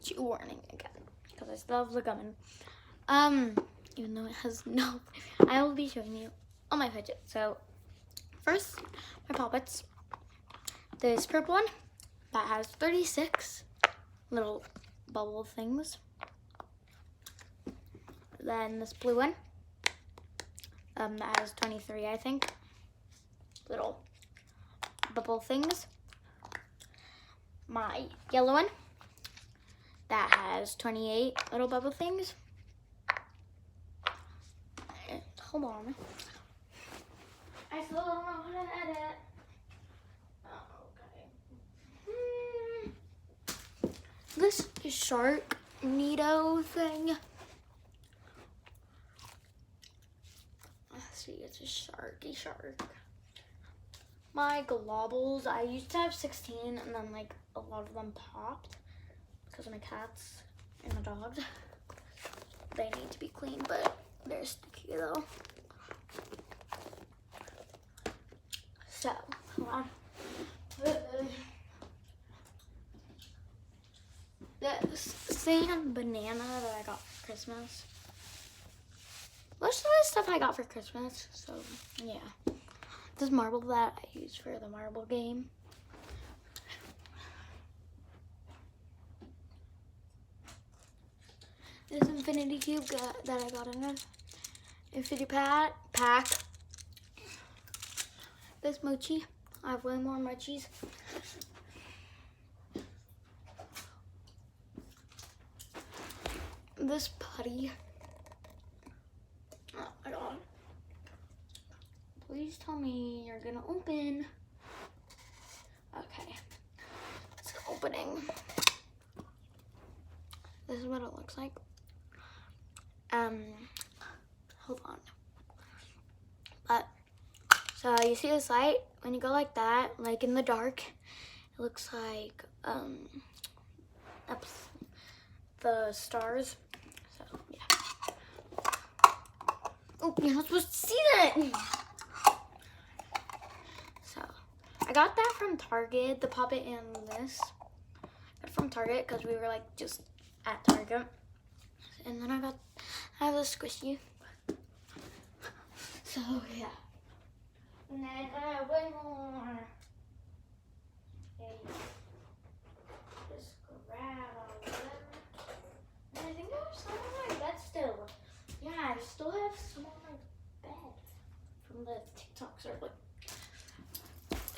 chew warning again, because I still have the gum even though it has no, I will be showing you all my fidgets. So first, my poppets. This purple one that has 36 little bubble things. Then this blue one that has 23, I think, little bubble things. My yellow one that has 28 little bubble things. And, hold on. I still don't know how to edit. Okay. This shark Neato thing. Let's see, it's a sharky shark. My globbles, I used to have 16 and then like a lot of them popped because of my cats and my dogs. They need to be cleaned, but they're sticky though. So, hold on. This sand banana that I got for Christmas. Most of the stuff I got for Christmas, so yeah. This marble that I use for the marble game. This infinity cube that I got in an infinity pack. This mochi. I have way more mochis. This putty. Oh my god. Please tell me you're gonna open. Okay. It's opening. This is what it looks like. Hold on. But so you see this light? When you go like that, like in the dark, it looks like the stars. So yeah. Oh, you're not supposed to see that. So I got that from Target, the puppet and this. I got it from Target because we were like just at Target. And then I have a squishy. So yeah. And then I have way more. Okay. Just grab all of them. And I think I have some on my bed still. Yeah, I still have some on my bed from the TikToks earlier.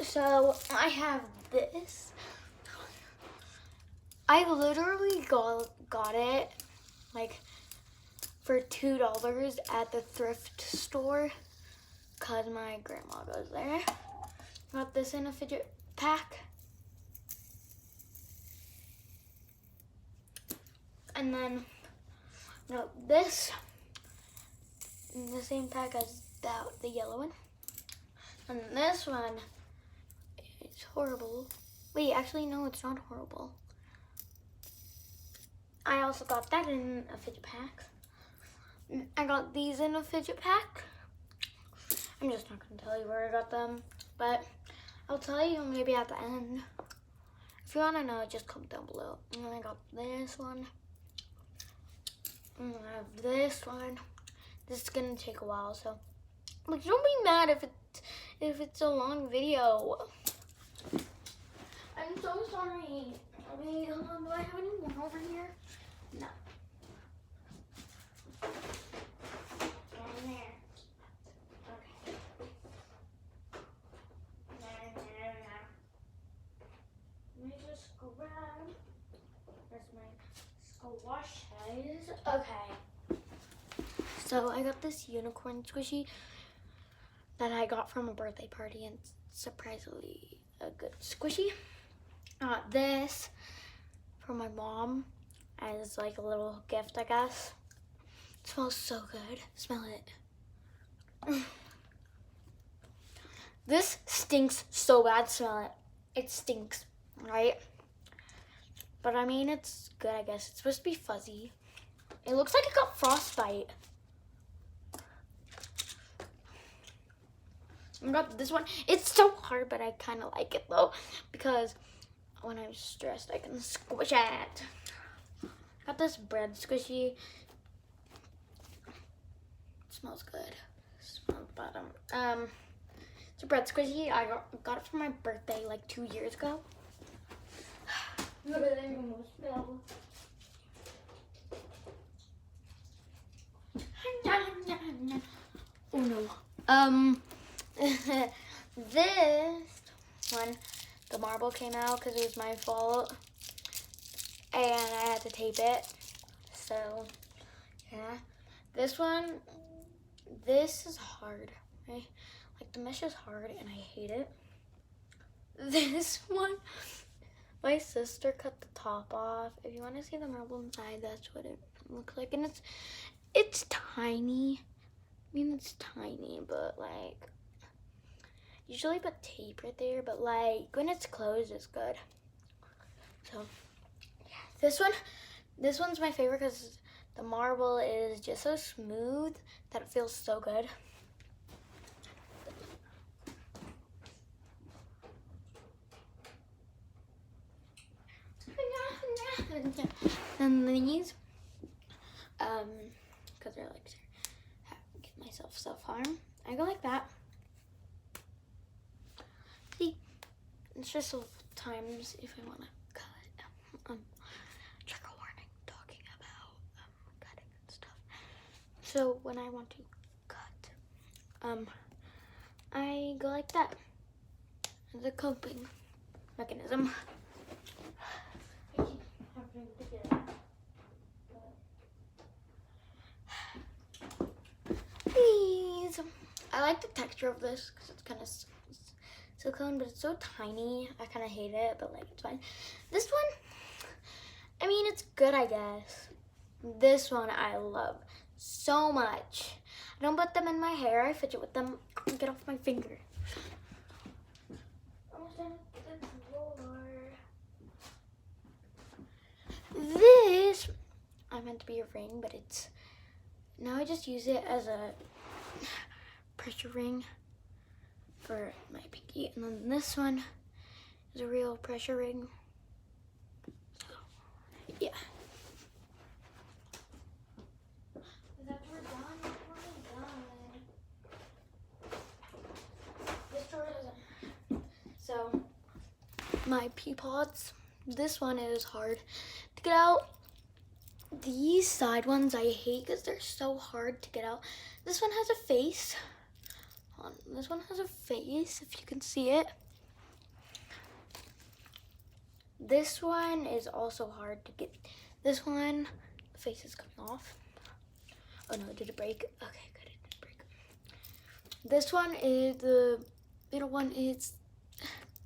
So I have this. I literally got it like for $2 at the thrift store because my grandma goes there. Got this in a fidget pack. And then got this in the same pack as the yellow one. And this one is horrible. Wait, actually no, it's not horrible. I also got that in a fidget pack. I got these in a fidget pack. I'm just not going to tell you where I got them, but I'll tell you maybe at the end. If you want to know, just comment down below. And then I got this one. And I have this one. This is going to take a while, so like, don't be mad if it's a long video. I'm so sorry. Wait, hold on. Do I have any more over here? No. Down there. Okay. No. Let me just grab. There's my squashes. Okay. So I got this unicorn squishy that I got from a birthday party, and it's surprisingly a good squishy. I got this for my mom as like a little gift, I guess. It smells so good. Smell it. This stinks so bad. Smell it. It stinks, right? But I mean, it's good, I guess. It's supposed to be fuzzy. It looks like it got frostbite. I got this one. It's so hard, but I kind of like it though, because when I'm stressed, I can squish it. Got this bread squishy. It smells good. Smells bottom. It's a bread squishy. I got it for my birthday like 2 years ago. Oh no. This one, the marble came out because it was my fault, and I had to tape it. So, yeah. This one, this is hard. Right? Like the mesh is hard, and I hate it. This one, my sister cut the top off. If you want to see the marble inside, that's what it looks like, and it's tiny. I mean, it's tiny, but like, usually put tape right there, but like when it's closed, it's good. So, yeah. This one's my favorite because the marble is just so smooth that it feels so good. And these, because they're like, get myself self-harm. I go like that. See, it's just times if I want to cut. Trigger warning, talking about cutting and stuff. So when I want to cut, I go like that. As a coping mechanism. These. I like the texture of this because it's kind of silicone, but it's so tiny. I kind of hate it, but like it's fine. This one, I mean, it's good, I guess. This one I love so much. I don't put them in my hair. I fidget with them. Get off my finger. This, I meant to be a ring, but it's, now I just use it as a pressure ring for my pinky. And then this one is a real pressure ring. So, yeah. So, my pea pods. This one is hard to get out. These side ones I hate because they're so hard to get out. This one has a face. Hold on. This one has a face, if you can see it. This one is also hard to get. This one, the face is coming off. Oh no, did it break? Okay, good, it didn't break. This one is, the middle one is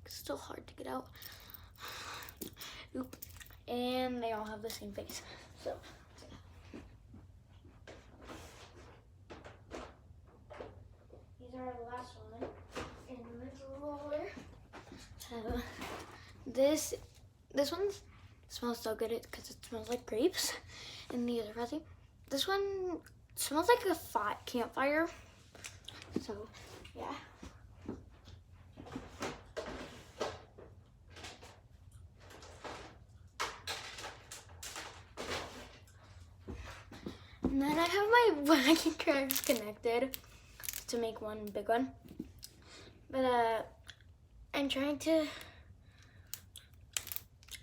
still hard to get out. Oop. And they all have the same face. So these are the last one in the drawer. So this one smells so good because it smells like grapes, and these are fuzzy. This one smells like a campfire. So yeah. And then I have my wacky crabs connected to make one big one. But I'm trying to,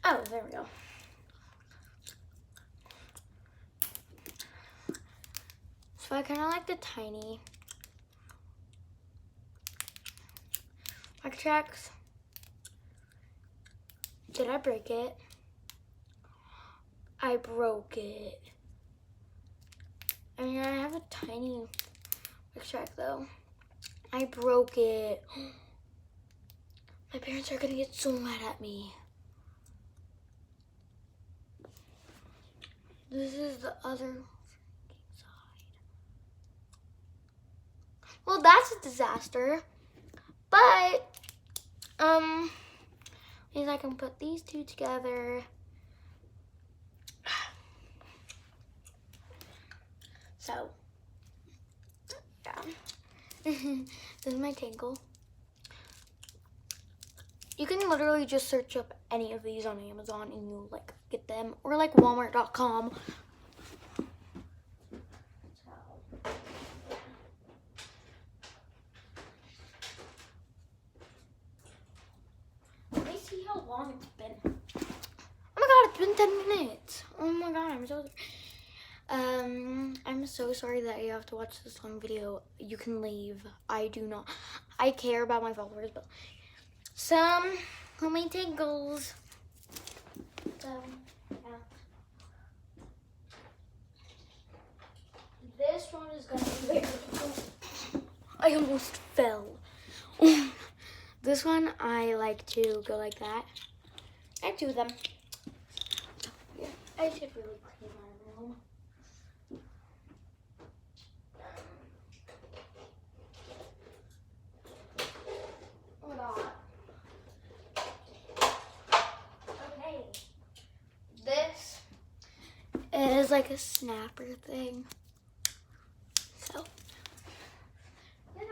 oh, there we go. So I kind of like the tiny wacky tracks. Did I break it? I broke it. I mean, I have a tiny extract though. I broke it. My parents are gonna get so mad at me. This is the other side. Well, that's a disaster. But, means I can put these two together. So, yeah. This is my tangle. You can literally just search up any of these on Amazon and you like get them, or like Walmart.com. Let me see how long it's been. Oh my god, it's been 10 minutes. Oh my god, I'm so sorry that you have to watch this long video. You can leave. I care about my followers, but some homemade tingles. So, yeah. This one is gonna be very difficult. I almost fell. This one, I like to go like that. I have two of them. Yeah, I should really clean my room. Oh my god. Okay. This is like a snapper thing. So, yeah.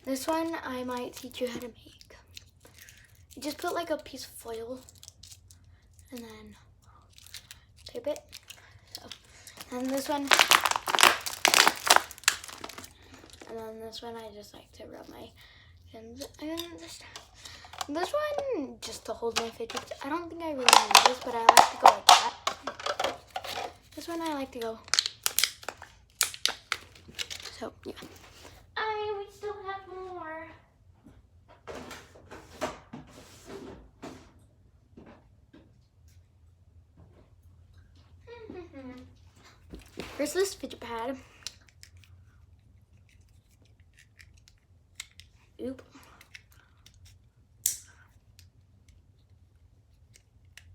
This one I might teach you how to make. You just put like a piece of foil and then tape it. So, and this one, I just like to rub my hands. And this one just to hold my fidgets. I don't think I really need this, but I like to go like that. This one I like to go. So yeah. We still have more. Here's this fidget pad. Oop.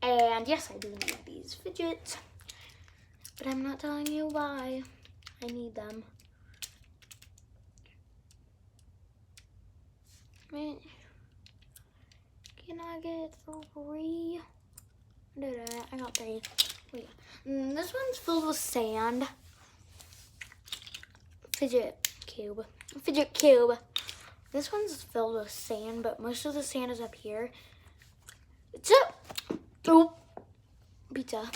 And yes, I do need these fidgets, but I'm not telling you why I need them. Wait, can I get 3? I got 3. Wait, this one's filled with sand. Fidget cube. This one's filled with sand, but most of the sand is up here. It's up. Oh, pizza.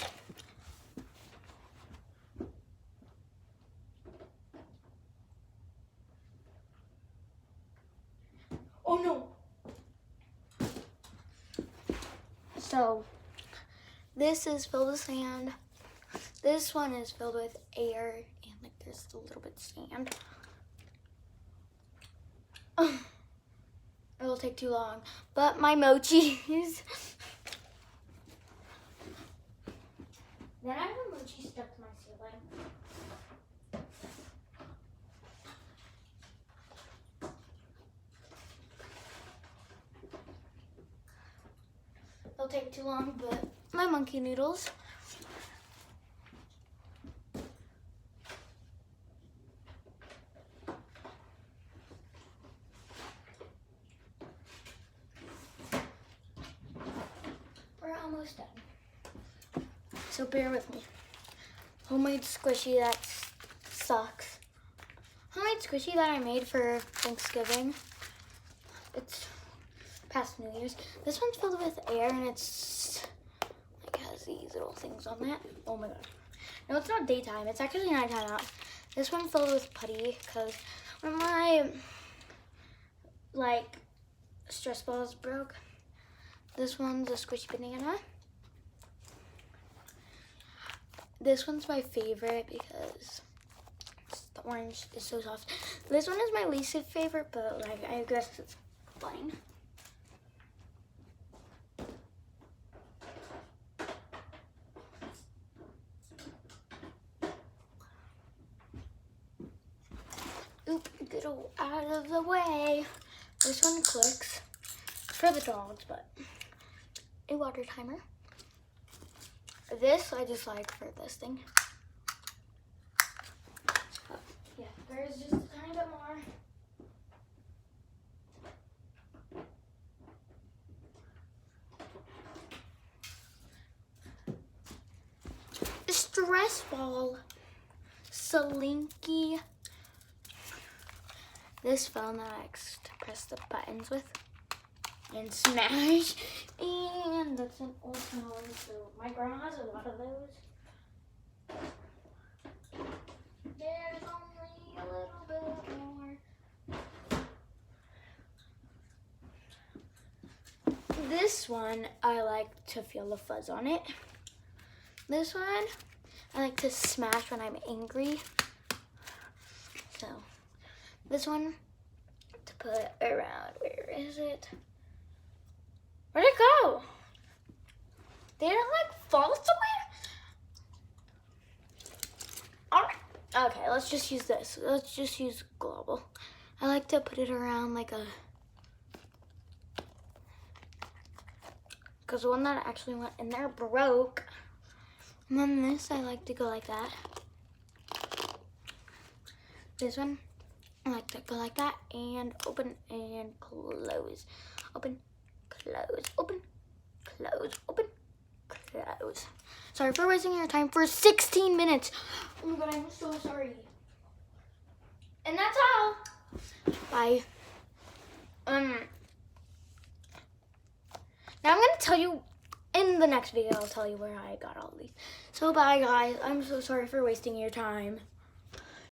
Oh no. So, this is filled with sand. This one is filled with air, and like there's a little bit of sand. It'll take too long, but my mochis. Then I have a mochi stuck to my ceiling. It'll take too long, but my monkey noodles. We're almost done. So bear with me. Homemade squishy that sucks. Homemade squishy that I made for Thanksgiving. It's past New Year's. This one's filled with air and it's like has these little things on that. Oh my god. No, it's not daytime. It's actually nighttime out. This one filled with putty because when my like stress balls broke. This one's a squishy banana. This one's my favorite because the orange is so soft. This one is my least favorite, but like I guess it's fine. Oop, get out of the way. This one clicks for the dogs, but a water timer. This I just like for this thing. Yeah, there's just a tiny bit more. dress fall. Slinky. This phone that I like to press the buttons with and smash. And that's an old phone, so my grandma has a lot of those. There's only a little bit more. This one, I like to feel the fuzz on it. This one, I like to smash when I'm angry. So, this one, to put around, where is it? Where'd it go? Did it like fall somewhere? All right. Okay, let's just use this. Let's just use global. I like to put it around like a, because the one that actually went in there broke. And then this, I like to go like that. This one, I like to go like that and open and close. Open, close, open, close, open, close. Sorry for wasting your time for 16 minutes. Oh my God, I'm so sorry. And that's all. Bye. Now I'm gonna tell you in the next video. I'll tell you where I got all these. So bye, guys. I'm so sorry for wasting your time.